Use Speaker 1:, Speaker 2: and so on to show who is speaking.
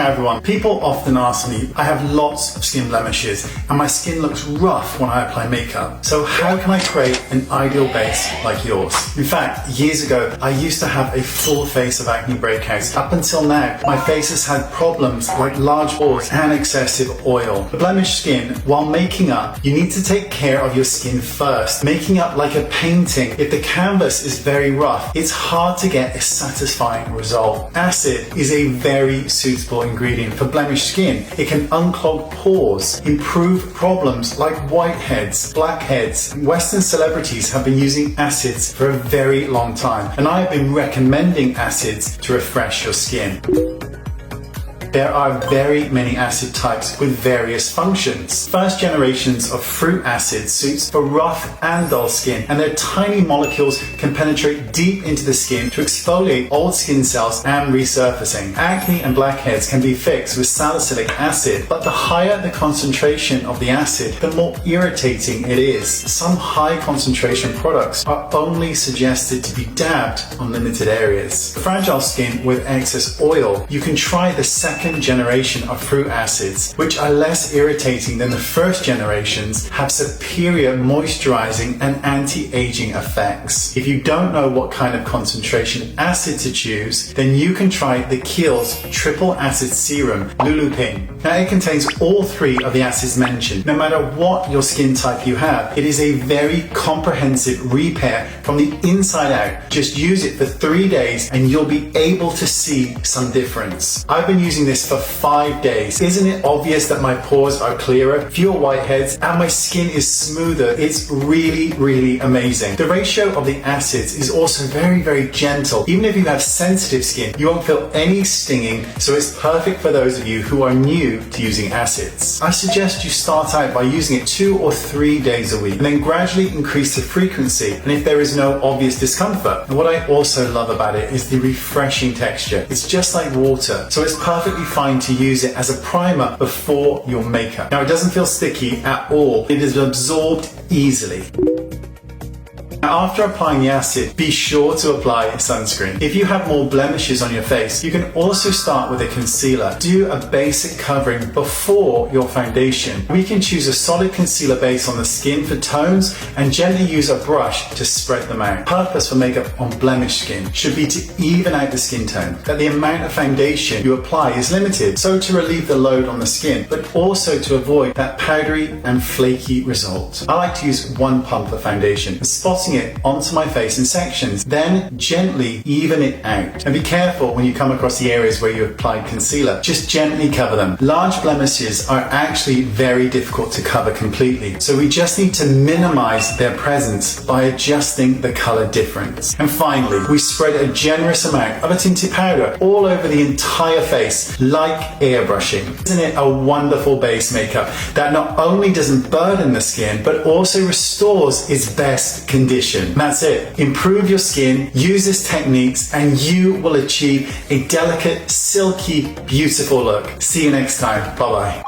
Speaker 1: Hi everyone. People often ask me, I have lots of skin blemishes and my skin looks rough when I apply makeup. So how can I create an ideal base like yours? In fact, years ago, I used to have a full face of acne breakouts. Up until now, my face has had problems like large pores and excessive oil. For blemished skin, while making up, you need to take care of your skin first. Making up like a painting, if the canvas is very rough, it's hard to get a satisfying result. Acid is a very suitable ingredient for blemished skin. It can unclog pores, improve problems like whiteheads, blackheads. Western celebrities have been using acids for a very long time, and I have been recommending acids to refresh your skin. There are very many acid types with various functions. First generations of fruit acid suits for rough and dull skin, and their tiny molecules can penetrate deep into the skin to exfoliate old skin cells and resurfacing. Acne and blackheads can be fixed with salicylic acid, but the higher the concentration of the acid, the more irritating it is. Some high concentration products are only suggested to be dabbed on limited areas. For fragile skin with excess oil, you can try the second generation of fruit acids, which are less irritating than the first generations, have superior moisturizing and anti-aging effects. If you don't know what kind of concentration acid to choose, then you can try the Kiehl's Triple Acid Serum, Lulupin. Now it contains all three of the acids mentioned. No matter what your skin type you have, it is a very comprehensive repair from the inside out. Just use it for 3 days and you'll be able to see some difference. I've been using this for 5 days. Isn't it obvious that my pores are clearer, fewer whiteheads, and my skin is smoother? It's really amazing. The ratio of the acids is also very gentle. Even if you have sensitive skin, you won't feel any stinging, so it's perfect for those of you who are new to using acids. I suggest you start out by using it 2 or 3 days a week, and then gradually increase the frequency, and if there is no obvious discomfort. And what I also love about it is the refreshing texture. It's just like water, so it's perfectly fine to use it as a primer before your makeup. Now it doesn't feel sticky at all. It is absorbed easily. Now, after applying the acid, be sure to apply sunscreen. If you have more blemishes on your face, you can also start with a concealer. Do a basic covering before your foundation. We can choose a solid concealer base on the skin for tones and gently use a brush to spread them out. The purpose for makeup on blemished skin should be to even out the skin tone, that the amount of foundation you apply is limited, so to relieve the load on the skin, but also to avoid that powdery and flaky result. I like to use one pump of foundation and spotting it onto my face in sections, then gently even it out. And be careful when you come across the areas where you applied concealer. Just gently cover them. Large blemishes are actually very difficult to cover completely, so we just need to minimize their presence by adjusting the color difference. And finally, we spread a generous amount of a tinted powder all over the entire face, like airbrushing. Isn't it a wonderful base makeup that not only doesn't burden the skin, but also restores its best condition? That's it. Improve your skin, use these techniques, and you will achieve a delicate, silky, beautiful look. See you next time. Bye-bye.